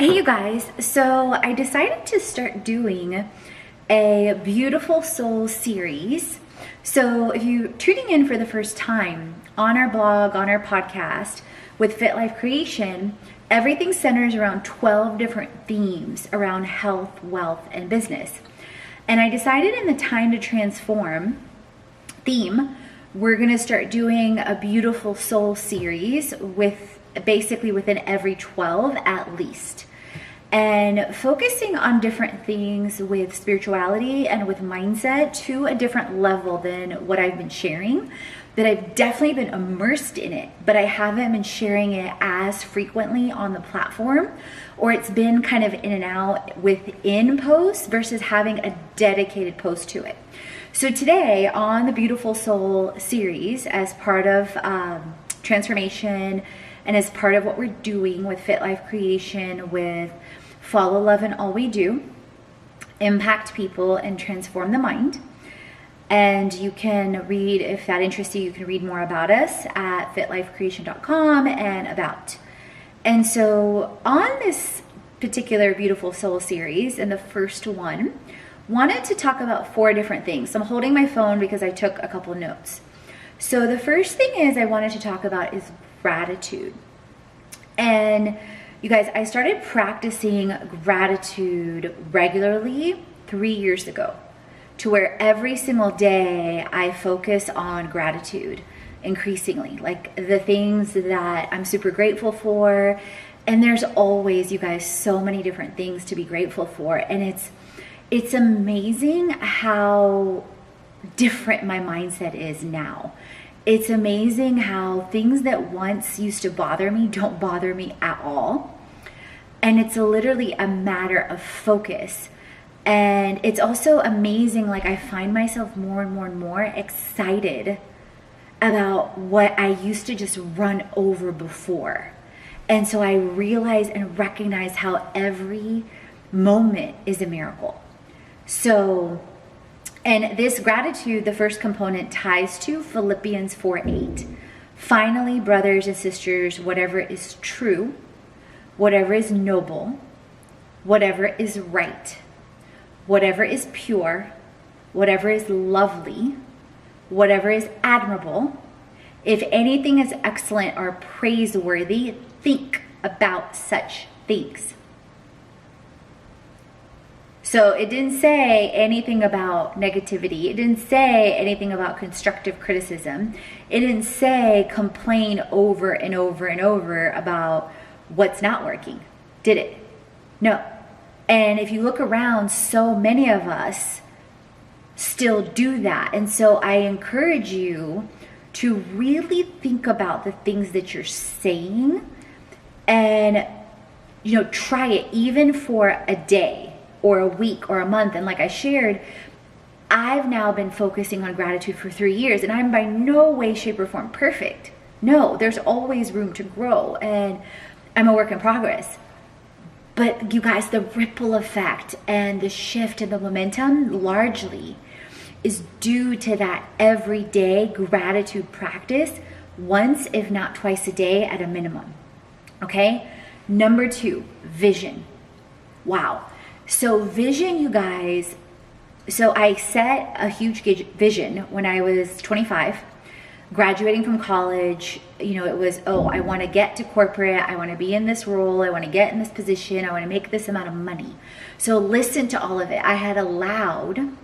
Hey you guys, so I decided to start doing a Beautiful Soul series. So if you're tuning in for the first time on our blog, on our podcast with Fit Life Creation, everything centers around 12 different themes around health, wealth, and business. And I decided in the Time to Transform theme, we're gonna start doing a Beautiful Soul series with basically within every 12 at least. And focusing on different things with spirituality and with mindset to a different level than what I've been sharing, that I've definitely been immersed in it, but I haven't been sharing it as frequently on the platform, or it's been kind of in and out within posts versus having a dedicated post to it. So today on the Beautiful Soul series, as part of transformation and as part of what we're doing with Fit Life Creation, with Follow Love in All We Do, impact people and transform the mind. And you can read, if that interests you, you can read more about us at fitlifecreation.com and about. And so on this particular Beautiful Soul series, and the first one, wanted to talk about 4 different things. So I'm holding my phone because I took a couple notes. So the first thing is I wanted to talk about is gratitude. And you guys, I started practicing gratitude regularly 3 years ago, to where every single day I focus on gratitude increasingly, like the things that I'm super grateful for. And there's always, you guys, so many different things to be grateful for. And it's amazing how different my mindset is now. It's amazing how things that once used to bother me don't bother me at all. And it's literally a matter of focus. And it's also amazing, like I find myself more and more and more excited about what I used to just run over before. And so I realize and recognize how every moment is a miracle. So, and this gratitude, the first component, ties to Philippians 4:8. Finally, brothers and sisters, whatever is true, whatever is noble, whatever is right, whatever is pure, whatever is lovely, whatever is admirable, if anything is excellent or praiseworthy, think about such things. So it didn't say anything about negativity. It didn't say anything about constructive criticism. It didn't say complain over and over and over about what's not working, did it? No. And if you look around, so many of us still do that. And so I encourage you to really think about the things that you're saying and, try it even for a day or a week or a month. And like I shared, I've now been focusing on gratitude for 3 years, and I'm by no way, shape, or form perfect. No, there's always room to grow, and I'm a work in progress. But you guys, the ripple effect and the shift and the momentum largely is due to that everyday gratitude practice, once if not twice a day at a minimum. Okay? Number 2, vision. Wow. So vision, you guys, so I set a huge vision when I was 25, graduating from college. It was, I want to get to corporate. I want to be in this role. I want to get in this position. I want to make this amount of money. So listen to all of it. I had allowed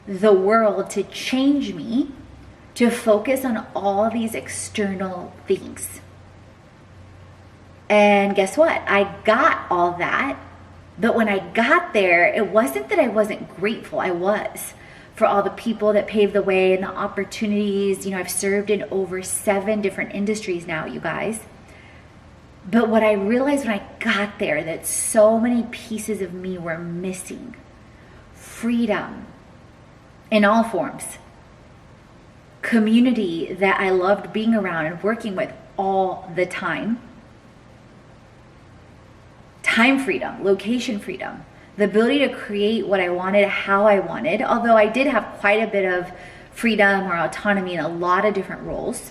the world to change me to focus on all these external things. And guess what? I got all that. But when I got there, it wasn't that I wasn't grateful. I was, for all the people that paved the way and the opportunities. I've served in over 7 different industries now, you guys. But what I realized when I got there, that so many pieces of me were missing. Freedom in all forms. Community that I loved being around and working with all the time. Time freedom, location freedom, the ability to create what I wanted, how I wanted, although I did have quite a bit of freedom or autonomy in a lot of different roles.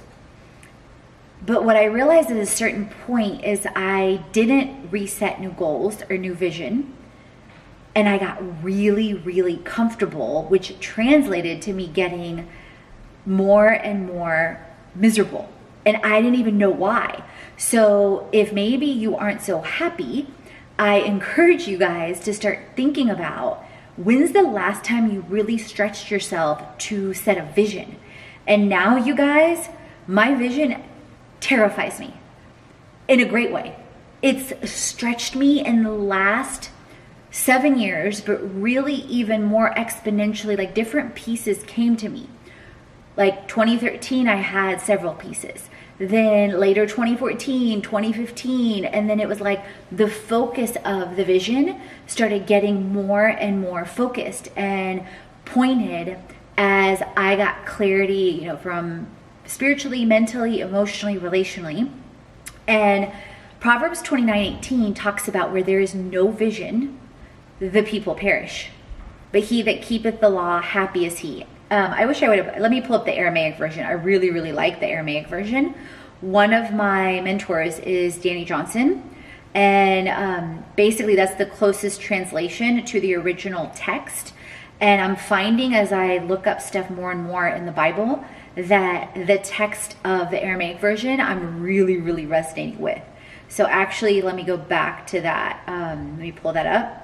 But what I realized at a certain point is I didn't reset new goals or new vision. And I got really, really comfortable, which translated to me getting more and more miserable. And I didn't even know why. So if maybe you aren't so happy, I encourage you guys to start thinking about, when's the last time you really stretched yourself to set a vision? And now, you guys, my vision terrifies me in a great way. It's stretched me in the last 7 years, but really even more exponentially, like different pieces came to me. Like 2013, I had several pieces. Then later 2014, 2015, and then it was like the focus of the vision started getting more and more focused and pointed as I got clarity, you know, from spiritually, mentally, emotionally, relationally. And Proverbs 29:18 talks about where there is no vision, the people perish. But he that keepeth the law, happy is he. I wish I would have, let me pull up the Aramaic version. I really, really like the Aramaic version. One of my mentors is Danny Johnson. And basically that's the closest translation to the original text. And I'm finding as I look up stuff more and more in the Bible that the text of the Aramaic version I'm really, really resonating with. So actually, let me go back to that. Let me pull that up.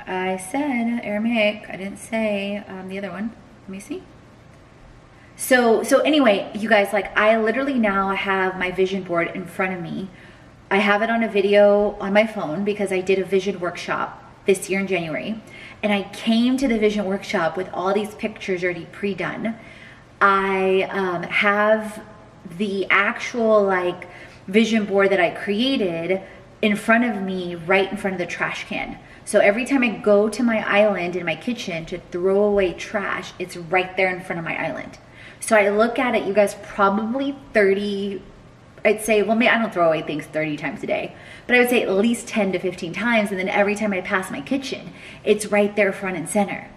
I said Aramaic. I didn't say the other one. Let me see. So anyway, you guys, like I literally now have my vision board in front of me. I have it on a video on my phone because I did a vision workshop this year in January. And I came to the vision workshop with all these pictures already pre-done. I have the actual like vision board that I created in front of me, right in front of the trash can. So every time I go to my island in my kitchen to throw away trash, it's right there in front of my island. So I look at it, you guys, probably 30, I'd say, well, maybe I don't throw away things 30 times a day, but I would say at least 10 to 15 times. And then every time I pass my kitchen, it's right there front and center.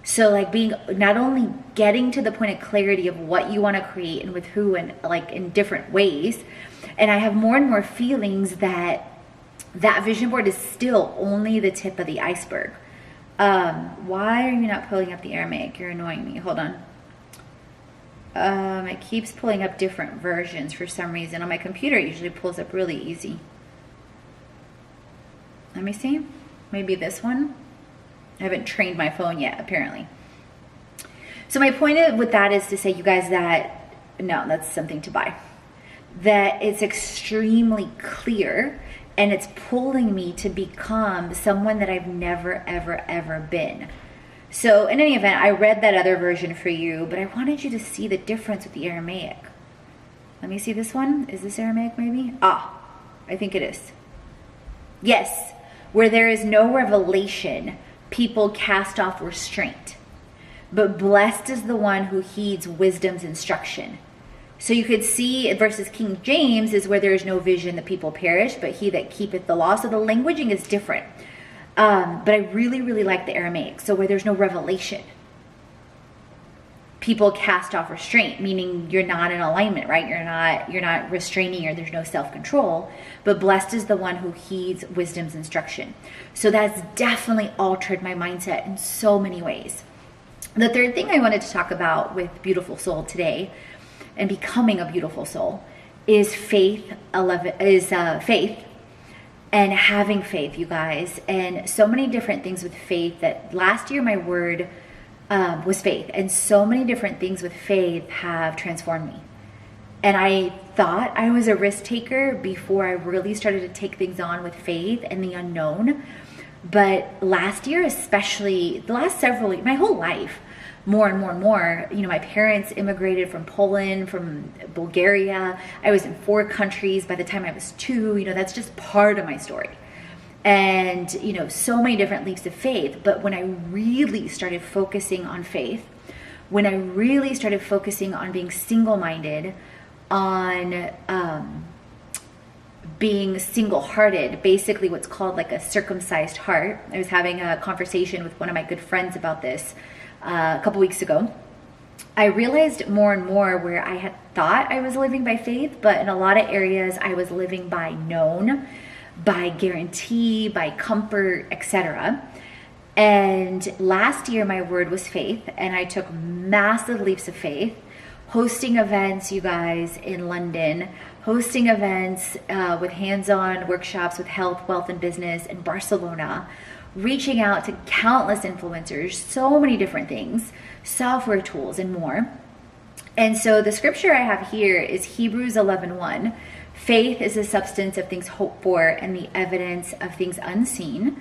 So like being, not only getting to the point of clarity of what you want to create and with who and like in different ways. And I have more and more feelings that that vision board is still only the tip of the iceberg. Why are you not pulling up the Aramaic? You're annoying me. Hold on. It keeps pulling up different versions for some reason. On my computer, it usually pulls up really easy. Let me see. Maybe this one. I haven't trained my phone yet, apparently. So my point with that is to say, you guys, that, no, that's something to buy. That it's extremely clear and it's pulling me to become someone that I've never, ever, ever been. So in any event, I read that other version for you, but I wanted you to see the difference with the Aramaic. Let me see this one. Is this Aramaic maybe? Ah, I think it is. Yes, where there is no revelation, people cast off restraint. But blessed is the one who heeds wisdom's instruction. So you could see versus King James is where there is no vision, the people perish, but he that keepeth the law. So the languaging is different. But I really, really like the Aramaic. So where there's no revelation, people cast off restraint, meaning you're not in alignment, right? You're not restraining, or there's no self-control. But blessed is the one who heeds wisdom's instruction. So that's definitely altered my mindset in so many ways. The third thing I wanted to talk about with Beautiful Soul today, and becoming a beautiful soul, is faith. Faith and having faith, you guys. And so many different things with faith. That last year my word was faith, and so many different things with faith have transformed me. And I thought I was a risk taker before I really started to take things on with faith and the unknown. But last year, especially the last several years, my whole life, more and more and more, you know, my parents immigrated from Poland, from Bulgaria. I was in 4 countries by the time I was 2. You know, that's just part of my story. And, you know, so many different leaps of faith. But when I really started focusing on faith, when I really started focusing on being single-minded, on being single-hearted, basically what's called like a circumcised heart. I was having a conversation with one of my good friends about this a couple weeks ago. I realized more and more where I had thought I was living by faith, but in a lot of areas I was living by known, by guarantee, by comfort, etc. And last year my word was faith, and I took massive leaps of faith, hosting events, you guys, in London, hosting events with hands-on workshops with health, wealth, and business in Barcelona, reaching out to countless influencers, so many different things, software tools, and more. And so the scripture I have here is Hebrews 11:1. Faith is the substance of things hoped for and the evidence of things unseen.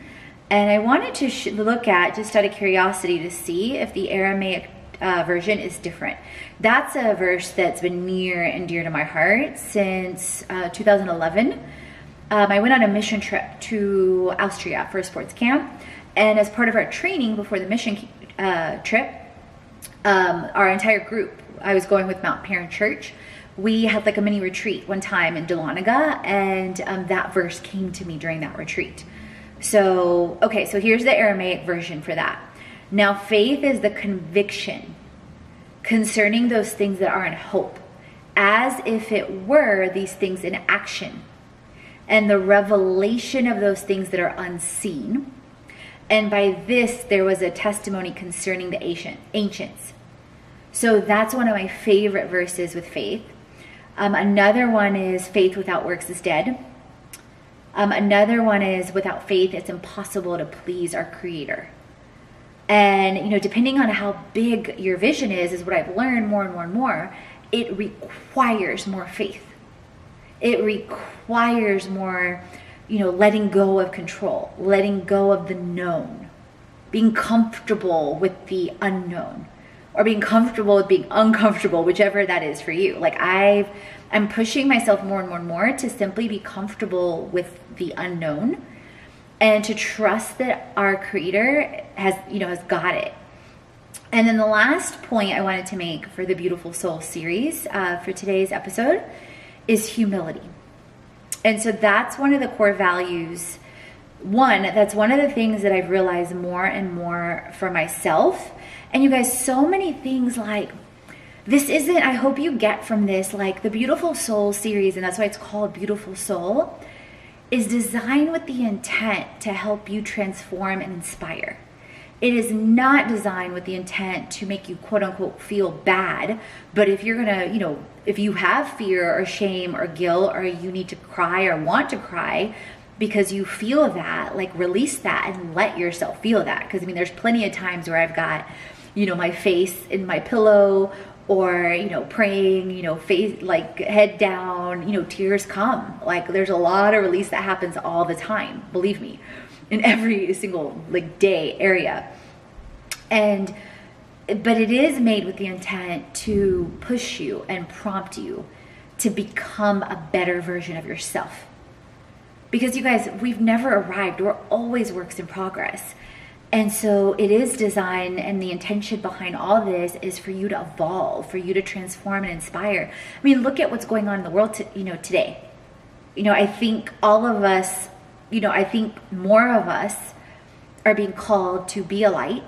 And I wanted to look at, just out of curiosity, to see if the Aramaic version is different. That's a verse that's been near and dear to my heart since 2011. I went on a mission trip to Austria for a sports camp. And as part of our training before the mission trip, our entire group, I was going with Mount Perrin Church, we had like a mini retreat one time in Dahlonega, and that verse came to me during that retreat. So, okay, so here's the Aramaic version for that. Now, faith is the conviction concerning those things that are in hope, as if it were these things in action, and the revelation of those things that are unseen. And by this, there was a testimony concerning the ancients. So that's one of my favorite verses with faith. Another one is faith without works is dead. Another one is without faith, it's impossible to please our Creator. And, you know, depending on how big your vision is what I've learned more and more and more, it requires more faith. It requires more, you know, letting go of control, letting go of the known, being comfortable with the unknown, or being comfortable with being uncomfortable, whichever that is for you. Like I'm pushing myself more and more and more to simply be comfortable with the unknown and to trust that our Creator has got it. And then the last point I wanted to make for the Beautiful Soul series for today's episode is humility. And so that's one of the core values. That's one of the things that I've realized more and more for myself. And you guys, so many things like this isn't, I hope you get from this, like the Beautiful Soul series, and that's why it's called Beautiful Soul, is designed with the intent to help you transform and inspire. It is not designed with the intent to make you quote unquote feel bad. But if you're gonna, if you have fear or shame or guilt, or you need to cry or want to cry because you feel that, like release that and let yourself feel that. Because I mean, there's plenty of times where I've got, my face in my pillow, or, praying, face, like head down, tears come. Like there's a lot of release that happens all the time, believe me, in every single day area. But it is made with the intent to push you and prompt you to become a better version of yourself. Because you guys, we've never arrived. We're always works in progress. And so it is designed, and the intention behind all this is for you to evolve, for you to transform and inspire. I mean, look at what's going on in the world today. I think all of us, I think more of us are being called to be a light.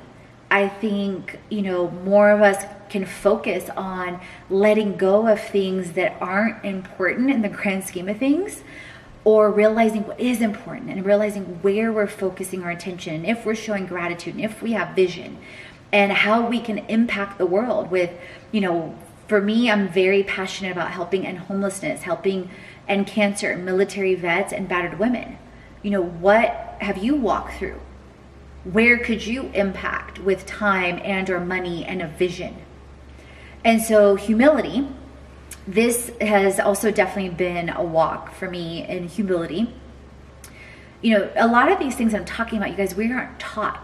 I think, more of us can focus on letting go of things that aren't important in the grand scheme of things, or realizing what is important and realizing where we're focusing our attention, and if we're showing gratitude, and if we have vision, and how we can impact the world with, for me, I'm very passionate about helping end homelessness, helping end cancer, military vets, and battered women. What have you walked through? Where could you impact with time and or money and a vision? And so humility, this has also definitely been a walk for me in humility. A lot of these things I'm talking about, you guys, we aren't taught,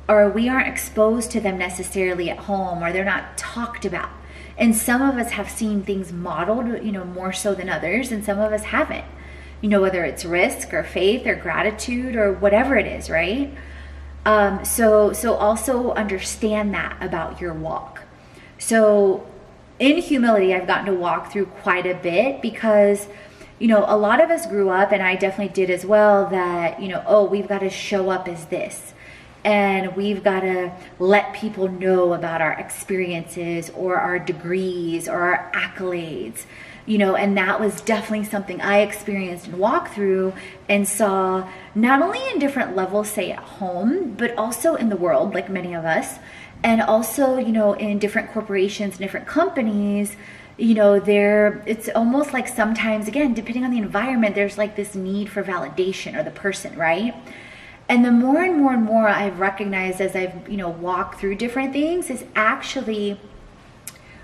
or we aren't exposed to them necessarily at home, or they're not talked about. And some of us have seen things modeled, more so than others, and some of us haven't. Whether it's risk or faith or gratitude or whatever it is, right? So also understand that about your walk. So in humility, I've gotten to walk through quite a bit because, a lot of us grew up, and I definitely did as well, that, we've got to show up as this. and we've got to let people know about our experiences or our degrees or our accolades, you know. And that was definitely something I experienced and walked through and saw, not only in different levels, say at home, but also in the world, like many of us, and also, you know, in different corporations, different companies. You know, it's almost like sometimes, again, depending on the environment, there's like this need for validation, or the person, right? And the more and more and more I've recognized as I've, you know, walked through different things, is actually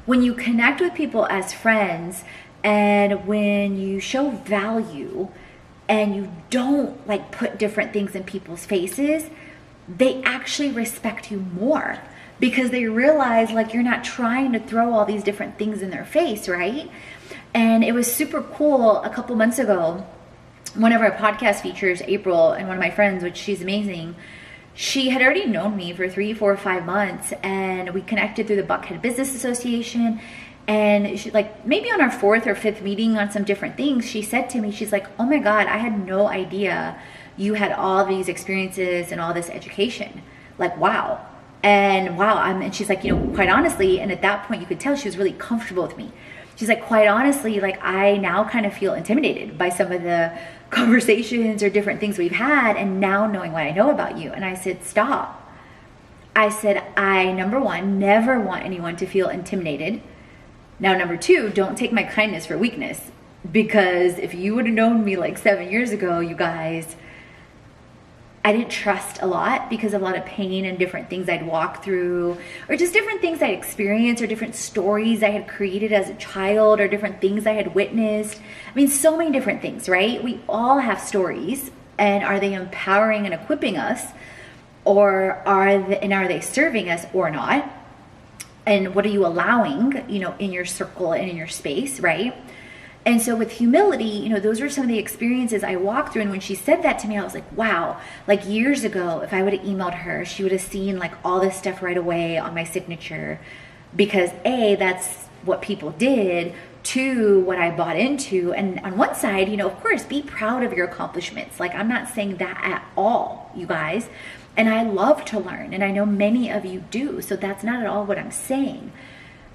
when you connect with people as friends, and when you show value and you don't like put different things in people's faces, they actually respect you more, because they realize like you're not trying to throw all these different things in their face, right? And it was super cool. A couple months ago, one of our podcast features, April, and one of my friends, which she's amazing, she had already known me for 3, 4, 5 months, and we connected through the Buckhead Business Association. And she, like, maybe on our 4th or 5th meeting on some different things, she said to me, she's like, oh my God, I had no idea you had all these experiences and all this education. Like, wow. And wow, and she's like, you know, quite honestly, and at that point you could tell she was really comfortable with me. She's like, quite honestly, like I now kind of feel intimidated by some of the conversations or different things we've had, and now knowing what I know about you. And I said, stop. I said, I, number one, never want anyone to feel intimidated. Now, number two, don't take my kindness for weakness, because if you would have known me like 7 years ago, you guys, I didn't trust a lot because of a lot of pain and different things I'd walked through, or just different things I'd experienced, or different stories I had created as a child, or different things I had witnessed. I mean, so many different things, right? We all have stories, and are they empowering and equipping us, or are they serving us or not? And what are you allowing, you know, in your circle and in your space, right? And so with humility, you know, those were some of the experiences I walked through. And when she said that to me, I was like, wow, like years ago, if I would have emailed her, she would have seen like all this stuff right away on my signature, because A, that's what people did, 2, what I bought into. And on one side, you know, of course, be proud of your accomplishments. Like, I'm not saying that at all, you guys. And I love to learn, and I know many of you do. So that's not at all what I'm saying.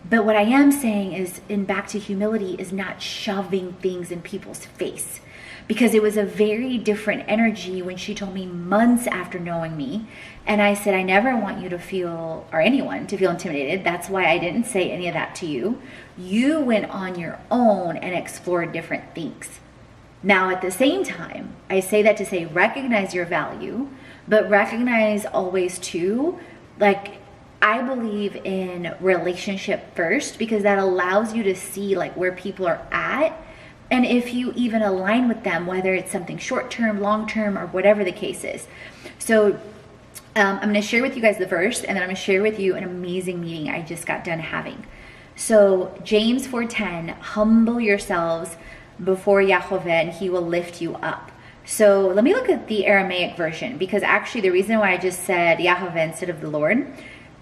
But what I am saying is, in back to humility, is not shoving things in people's face. Because it was a very different energy when she told me months after knowing me. And I said, I never want you to feel, or anyone to feel intimidated. That's why I didn't say any of that to you. You went on your own and explored different things. Now, at the same time, I say that to say, recognize your value, but recognize always too, like, I believe in relationship first, because that allows you to see like where people are at, and if you even align with them, whether it's something short-term, long-term, or whatever the case is. So I'm going to share with you guys the verse, and then I'm going to share with you an amazing meeting I just got done having. So James 4:10, humble yourselves before Yahovah, and he will lift you up. So let me look at the Aramaic version, because actually the reason why I just said Yahovah instead of the Lord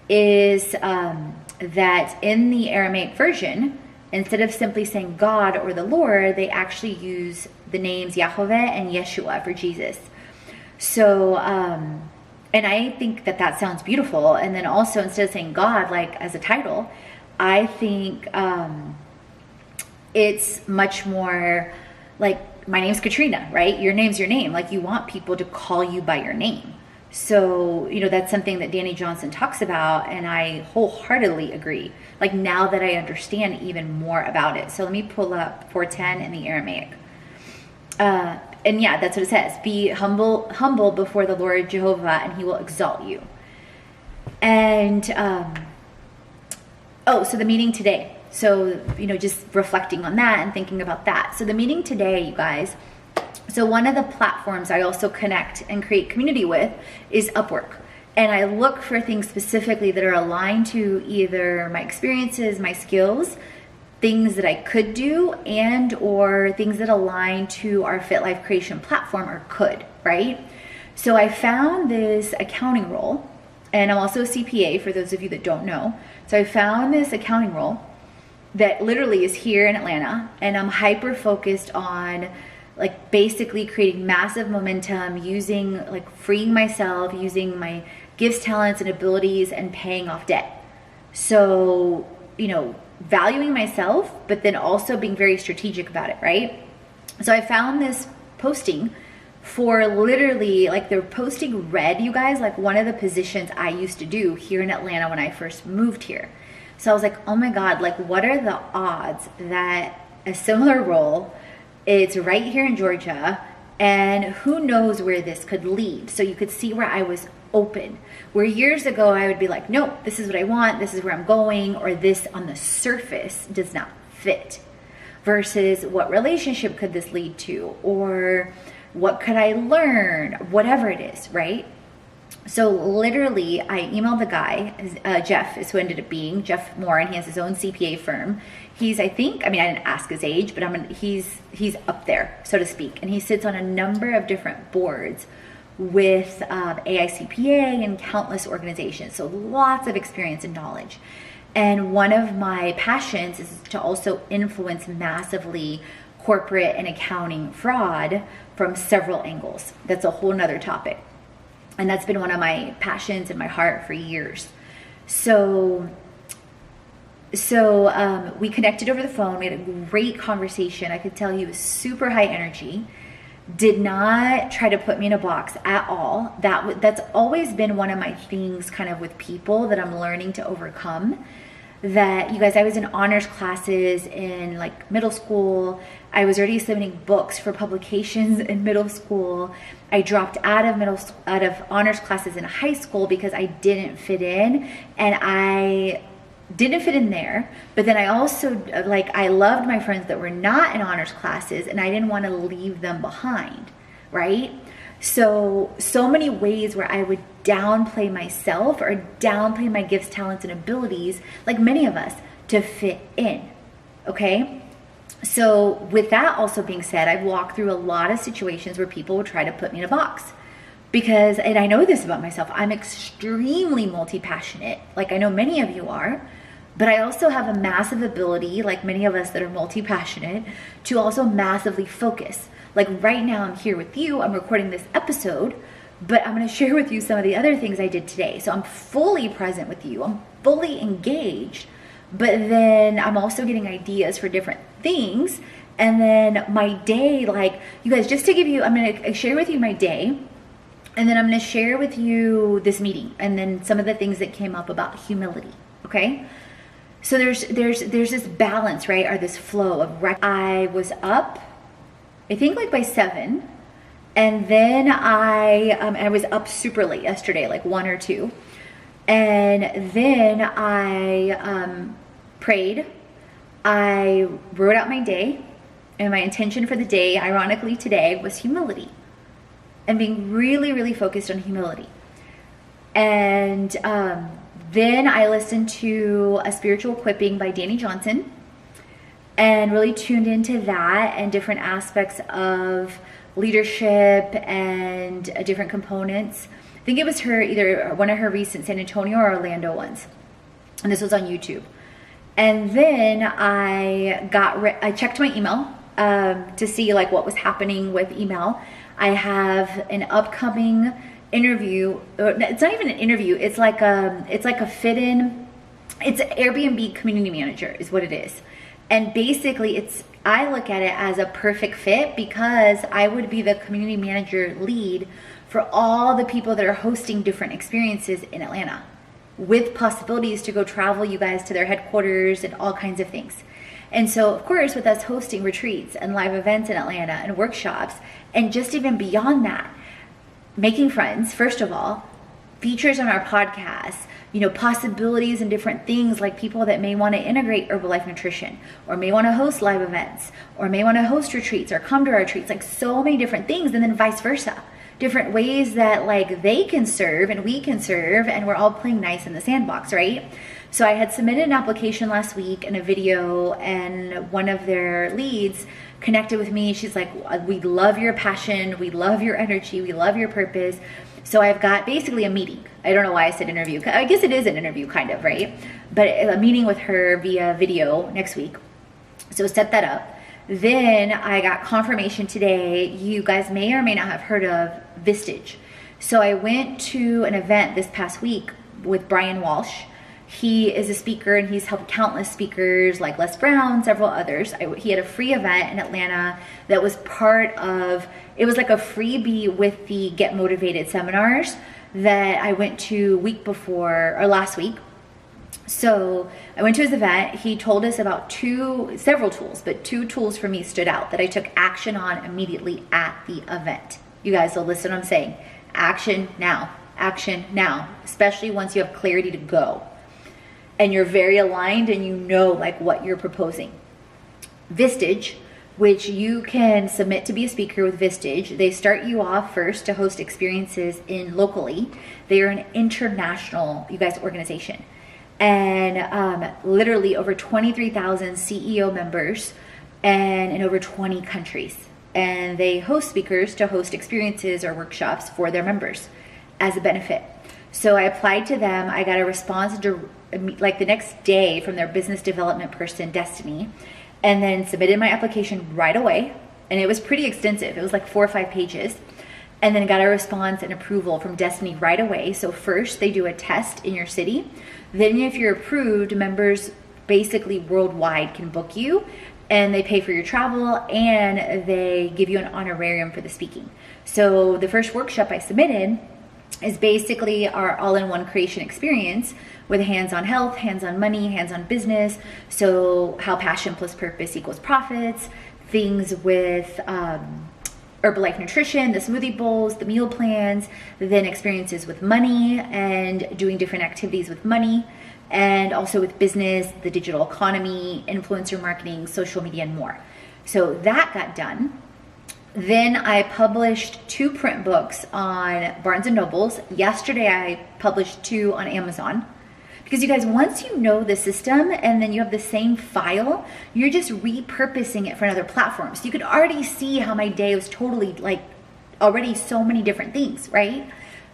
is that in the Aramaic version, instead of simply saying God or the Lord, they actually use the names Yahovah and Yeshua for Jesus. So, and I think that that sounds beautiful. And then also, instead of saying God, like as a title, I think it's much more like, my name's Katrina, right? Your name's your name. Like, you want people to call you by your name. So, you know, that's something that Danny Johnson talks about, and I wholeheartedly agree. Like, now that I understand even more about it. So let me pull up 4:10 in the Aramaic. And yeah, that's what it says. Be humble before the Lord Jehovah, and he will exalt you. And, so the meeting today. So, you know, just reflecting on that and thinking about that. So the meeting today, you guys, so one of the platforms I also connect and create community with is Upwork. And I look for things specifically that are aligned to either my experiences, my skills, things that I could do, and or things that align to our Fit Life Creation platform, or could, right? So I found this accounting role, and I'm also a CPA for those of you that don't know. So I found this accounting role that literally is here in Atlanta, and I'm hyper focused on like basically creating massive momentum, using, like freeing myself, using my gifts, talents, and abilities, and paying off debt. So, you know, valuing myself, but then also being very strategic about it, right? So I found this posting for literally, like they're posting red, you guys, like one of the positions I used to do here in Atlanta when I first moved here. So I was like, oh my God, like what are the odds that a similar role, it's right here in Georgia, and who knows where this could lead. So you could see where I was open. Where years ago I would be like, nope, this is what I want, this is where I'm going, or this on the surface does not fit. Versus what relationship could this lead to, or what could I learn, whatever it is, right? So literally I emailed the guy, Jeff is who ended up being, Jeff Moore, and he has his own CPA firm. He's, I think, I mean, I didn't ask his age, but he's up there, so to speak. And he sits on a number of different boards with AICPA and countless organizations. So lots of experience and knowledge. And one of my passions is to also influence massively corporate and accounting fraud from several angles. That's a whole nother topic. And that's been one of my passions in my heart for years. So we connected over the phone. We had a great conversation. I could tell he was super high energy. Did not try to put me in a box at all. That's always been one of my things kind of with people that I'm learning to overcome. That, you guys, I was in honors classes in like middle school. I was already submitting books for publications in middle school. I dropped out of honors classes in high school because I didn't fit in, and I didn't fit in there. But then I also, like, I loved my friends that were not in honors classes, and I didn't want to leave them behind, right? So many ways where I would downplay myself or downplay my gifts, talents, and abilities, like many of us, to fit in, okay? So with that also being said, I've walked through a lot of situations where people would try to put me in a box. Because, and I know this about myself, I'm extremely multi-passionate, like I know many of you are, but I also have a massive ability, like many of us that are multi-passionate, to also massively focus. Like right now I'm here with you, I'm recording this episode, but I'm gonna share with you some of the other things I did today. So I'm fully present with you, I'm fully engaged, but then I'm also getting ideas for different things. And then my day, like, you guys, just to give you, I'm gonna share with you my day, and then I'm gonna share with you this meeting, and then some of the things that came up about humility, okay? So there's this balance, right, or this flow of, I was up, I think like by 7, and then I was up super late yesterday, like 1 or 2, and then I prayed, I wrote out my day, and my intention for the day, ironically today, was humility, and being really, really focused on humility. And then I listened to a spiritual equipping by Danny Johnson, and really tuned into that and different aspects of leadership and different components. I think it was her, either one of her recent San Antonio or Orlando ones, and this was on YouTube. And then I checked my email to see like what was happening with email. I have an upcoming interview. It's not even an interview. It's like a fit-in. It's an Airbnb community manager is what it is. And basically I look at it as a perfect fit because I would be the community manager lead for all the people that are hosting different experiences in Atlanta, with possibilities to go travel you guys to their headquarters and all kinds of things. And so, of course, with us hosting retreats and live events in Atlanta and workshops, and just even beyond that, making friends, first of all, features on our podcast, you know, possibilities and different things, like people that may want to integrate Herbalife nutrition, or may want to host live events, or may want to host retreats or come to our retreats, like so many different things, and then vice versa. Different ways that like they can serve and we can serve, and we're all playing nice in the sandbox, right? So I had submitted an application last week and a video, and one of their leads connected with me. She's like, we love your passion, we love your energy, we love your purpose. So I've got basically a meeting. I don't know why I said interview. I guess it is an interview kind of, right? But a meeting with her via video next week. So set that up. Then I got confirmation today. You guys may or may not have heard of Vistage. So I went to an event this past week with Brian Walsh. He is a speaker and he's helped countless speakers like Les Brown, several others. He had a free event in Atlanta that was part of, it was like a freebie with the Get Motivated seminars that I went to week before, or last week. So I went to his event. He told us about several tools, but 2 tools for me stood out that I took action on immediately at the event. You guys will listen to what I'm saying. Action now, especially once you have clarity to go and you're very aligned and you know like what you're proposing. Vistage, which you can submit to be a speaker with Vistage. They start you off first to host experiences locally. They are an international, you guys, organization. And literally over 23,000 CEO members and in over 20 countries. And they host speakers to host experiences or workshops for their members as a benefit. So I applied to them. I got a response like the next day from their business development person, Destiny, and then submitted my application right away. And it was pretty extensive. It was like 4 or 5 pages. And then got a response and approval from Destiny right away. So first they do a test in your city. Then if you're approved, members basically worldwide can book you, and they pay for your travel and they give you an honorarium for the speaking. So the first workshop I submitted is basically our all-in-one creation experience with hands-on health, hands-on money, hands-on business. So how passion plus purpose equals profits, things with Herbalife nutrition, the smoothie bowls, the meal plans, then experiences with money and doing different activities with money, and also with business, the digital economy, influencer marketing, social media, and more. So that got done. Then I published 2 print books on Barnes and Nobles. Yesterday I published 2 on Amazon. Because you guys, once you know the system and then you have the same file, you're just repurposing it for another platform. So you could already see how my day was totally like already so many different things, right?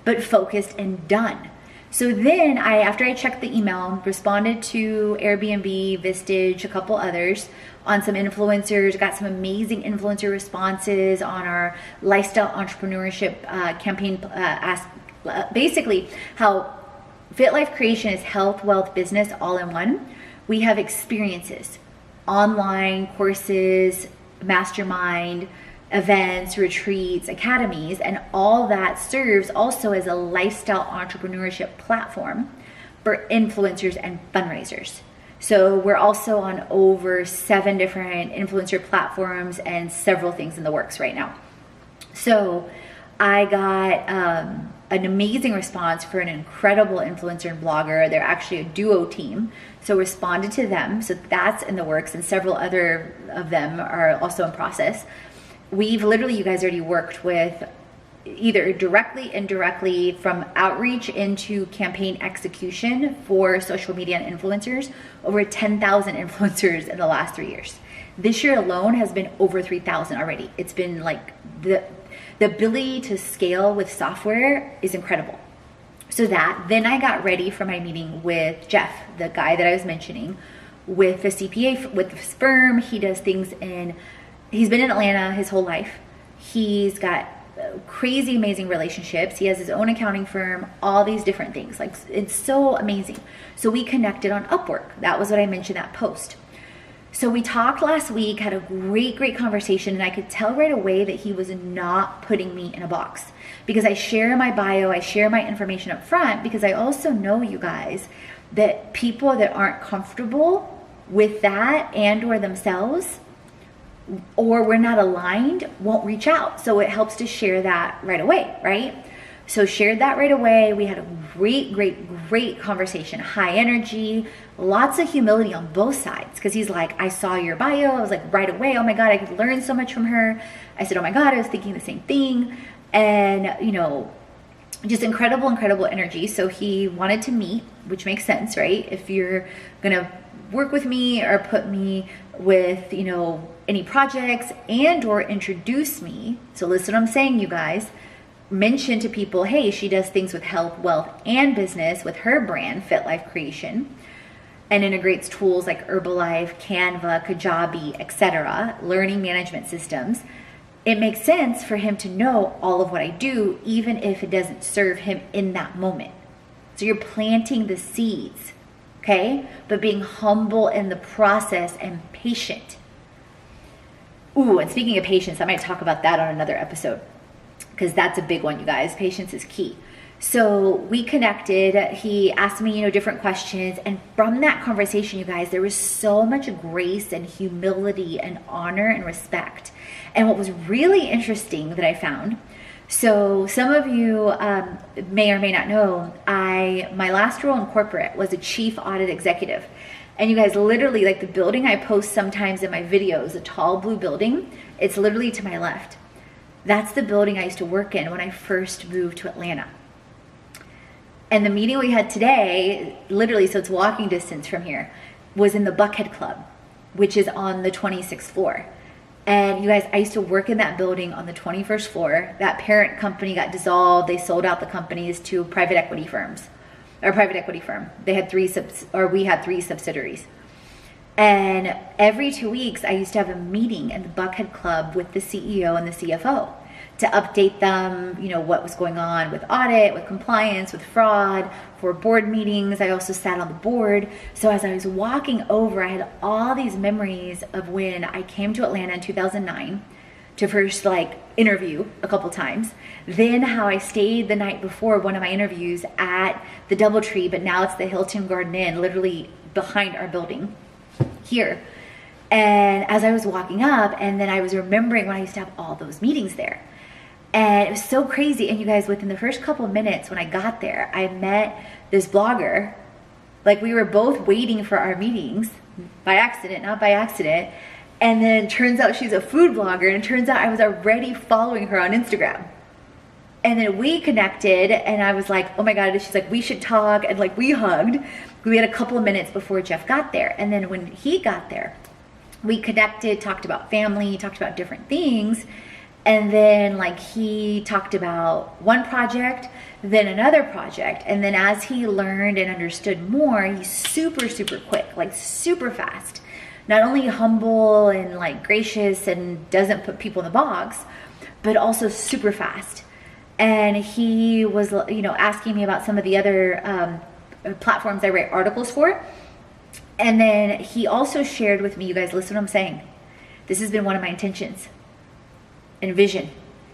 But focused and done. So then after I checked the email, responded to Airbnb, Vistage, a couple others on some influencers, got some amazing influencer responses on our lifestyle entrepreneurship campaign. Basically how Fit Life Creation is health, wealth, business all in one. We have experiences, online courses, mastermind, events, retreats, academies, and all that serves also as a lifestyle entrepreneurship platform for influencers and fundraisers. So we're also on over 7 different influencer platforms and several things in the works right now. So I got an amazing response for an incredible influencer and blogger. They're actually a duo team. So responded to them. So that's in the works, and several other of them are also in process. We've literally, you guys already worked with either directly, indirectly, from outreach into campaign execution for social media and influencers, over 10,000 influencers in the last 3 years. This year alone has been over 3,000 already. It's been like the ability to scale with software is incredible. So then I got ready for my meeting with Jeff, the guy that I was mentioning, with the CPA, with his firm. He does things he's been in Atlanta his whole life. He's got crazy, amazing relationships. He has his own accounting firm, all these different things. Like, it's so amazing. So we connected on Upwork. That was what I mentioned, that post. So we talked last week, had a great conversation, and I could tell right away that he was not putting me in a box, because I share my bio, I share my information up front, because I also know, you guys, that people that aren't comfortable with that and or themselves, or we're not aligned, won't reach out. So it helps to share that right away, right? So shared that right away. We had a great conversation, high energy, lots of humility on both sides. Because he's like, I saw your bio. I was like, right away, oh my God, I could learn so much from her. I said, oh my God, I was thinking the same thing. And, you know, just incredible energy. So he wanted to meet, which makes sense, right? If you're gonna work with me or put me with, you know, any projects and or introduce me. So listen what I'm saying, you guys. Mention to people, hey, she does things with health, wealth, and business with her brand, Fit Life Creation. and integrates tools like Herbalife, Canva, Kajabi, etc., learning management systems, it makes sense for him to know all of what I do, even if it doesn't serve him in that moment. So you're planting the seeds, okay? But being humble in the process and patient. Ooh, and speaking of patience, I might talk about that on another episode, because that's a big one, you guys. Patience is key. So we connected. He asked me, different questions. And from that conversation, you guys, there was so much grace and humility and honor and respect. And what was really interesting that I found, so some of you may or may not know, my last role in corporate was a chief audit executive. And you guys, literally, like the building I post sometimes in my videos, a tall blue building, it's literally to my left. That's the building I used to work in when I first moved to Atlanta. And the meeting we had today, literally, so it's walking distance from here, was in the Buckhead Club, which is on the 26th floor. And you guys, I used to work in that building on the 21st floor. That parent company got dissolved. They sold out the companies to private equity firms, or private equity firm. We had three subsidiaries. And every 2 weeks, I used to have a meeting in the Buckhead Club with the CEO and the CFO to update them, what was going on with audit, with compliance, with fraud, for board meetings. I also sat on the board. So as I was walking over, I had all these memories of when I came to Atlanta in 2009 to first interview a couple times. Then how I stayed the night before one of my interviews at the DoubleTree, but now it's the Hilton Garden Inn, literally behind our building here. And as I was walking up, and then I was remembering when I used to have all those meetings there. And it was so crazy. And you guys, within the first couple of minutes when I got there, I met this blogger. We were both waiting for our meetings by accident, not by accident. And then it turns out she's a food blogger. And it turns out I was already following her on Instagram. And then we connected, and I was like, oh my God. And she's like, we should talk. And we hugged. We had a couple of minutes before Jeff got there. And then when he got there, we connected, talked about family, talked about different things. And then he talked about one project, then another project. And then as he learned and understood more, he's super, super quick, super fast. Not only humble and gracious and doesn't put people in the box, but also super fast. And he was, asking me about some of the other platforms I write articles for. And then he also shared with me, you guys, listen to what I'm saying. This has been one of my intentions and vision.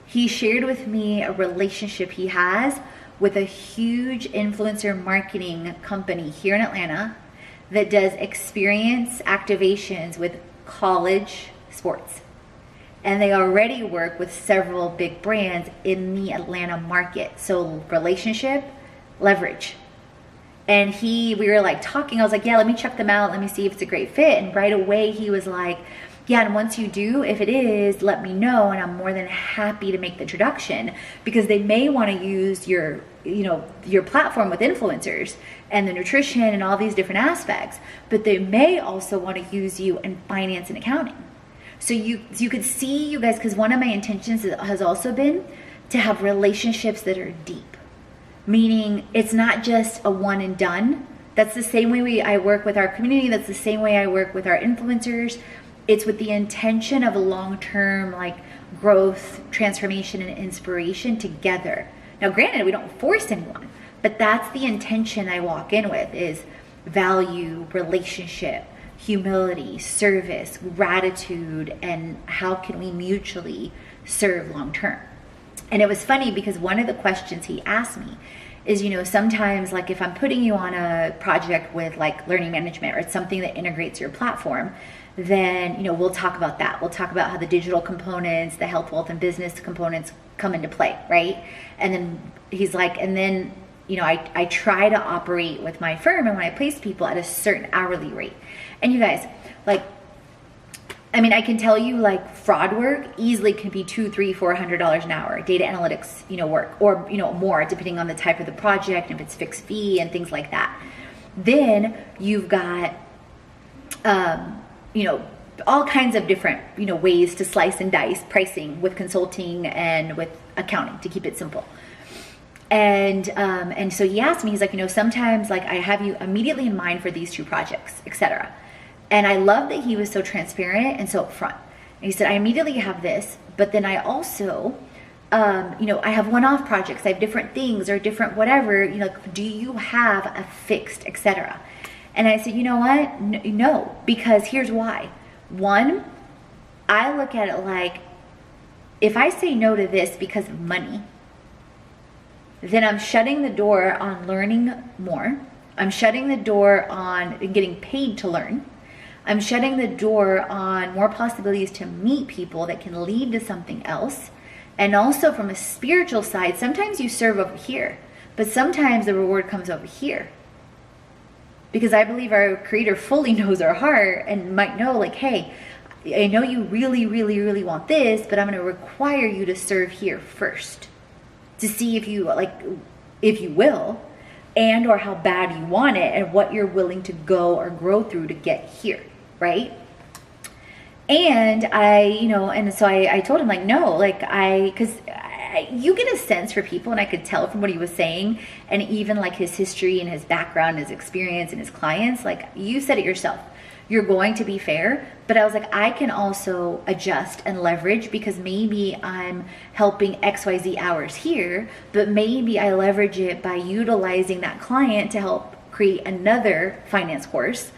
He shared with me a relationship he has with a huge influencer marketing company here in Atlanta that does experience activations with college sports. And they already work with several big brands in the Atlanta market. So relationship, leverage. And we were talking, I was like, yeah, let me check them out. Let me see if it's a great fit. And right away he was like, yeah, and once you do, if it is, let me know, and I'm more than happy to make the introduction, because they may want to use your platform with influencers and the nutrition and all these different aspects, but they may also want to use you in finance and accounting. So you could see, you guys, because one of my intentions has also been to have relationships that are deep, meaning it's not just a one and done. That's the same way I work with our community. That's the same way I work with our influencers. It's with the intention of a long-term growth, transformation, and inspiration together. Now, granted, we don't force anyone, but that's the intention I walk in with, is value, relationship, humility, service, gratitude, and how can we mutually serve long-term. And it was funny because one of the questions he asked me is, sometimes if I'm putting you on a project with learning management, or it's something that integrates your platform, then, we'll talk about that. We'll talk about how the digital components, the health, wealth, and business components come into play, right? And then he's like, and then, I try to operate with my firm, and when I place people at a certain hourly rate. And you guys, I can tell you fraud work easily can be $200, $300, $400 an hour. Data analytics, work, or, more depending on the type of the project, if it's fixed fee and things like that. Then you've got, all kinds of different, ways to slice and dice pricing with consulting and with accounting, to keep it simple. And so he asked me, he's like, you know, sometimes like I have you immediately in mind for these 2 projects, etc. And I love that he was so transparent and so upfront. And he said, I immediately have this, but then I also, you know, I have one-off projects. I have different things or different whatever, you know, like, do you have a fixed, etc. And I said, you know what? No, because here's why. One, I look at it like, if I say no to this because of money, then I'm shutting the door on learning more. I'm shutting the door on getting paid to learn. I'm shutting the door on more possibilities to meet people that can lead to something else. And also from a spiritual side, sometimes you serve over here, but sometimes the reward comes over here. Because I believe our Creator fully knows our heart and might know like, hey, I know you really, really, really want this, but I'm going to require you to serve here first to see if you will, and or how bad you want it and what you're willing to go or grow through to get here, right? And so I told him like, no, like because you get a sense for people, and I could tell from what he was saying, and even like his history and his background, his experience and his clients, like you said it yourself, you're going to be fair. But I was like, I can also adjust and leverage, because maybe I'm helping XYZ hours here, but maybe I leverage it by utilizing that client to help create another finance course,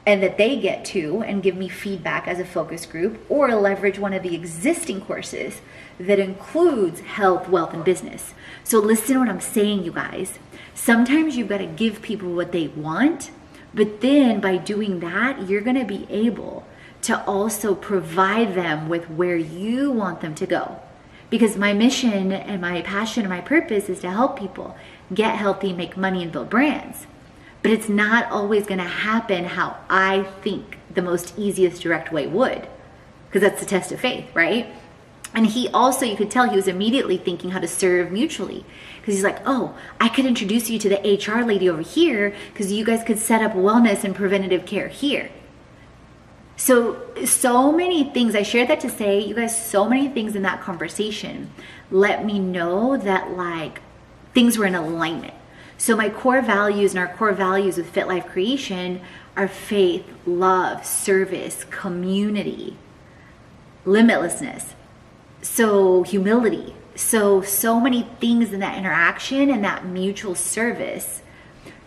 and that they get to and give me feedback as a focus group, or leverage one of the existing courses that includes health, wealth, and business. So listen to what I'm saying, you guys. Sometimes you've got to give people what they want, but then by doing that, you're going to be able to also provide them with where you want them to go. Because my mission and my passion and my purpose is to help people get healthy, make money, and build brands. But it's not always going to happen how I think the most easiest direct way would, because that's the test of faith, right? And he also, you could tell he was immediately thinking how to serve mutually, because he's like, oh, I could introduce you to the HR lady over here, because you guys could set up wellness and preventative care here. So many things, I shared that to say, you guys, so many things in that conversation let me know that like things were in alignment. So my core values and our core values with Fit Life Creation are faith, love, service, community, limitlessness, so humility. So many things in that interaction and that mutual service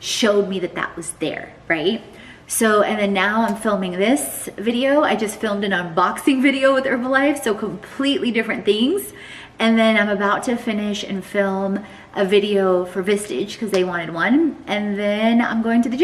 showed me that that was there, right? So, and then now I'm filming this video. I just filmed an unboxing video with Herbalife, so completely different things. And then I'm about to finish and film a video for Vistage because they wanted one. And then I'm going to the gym.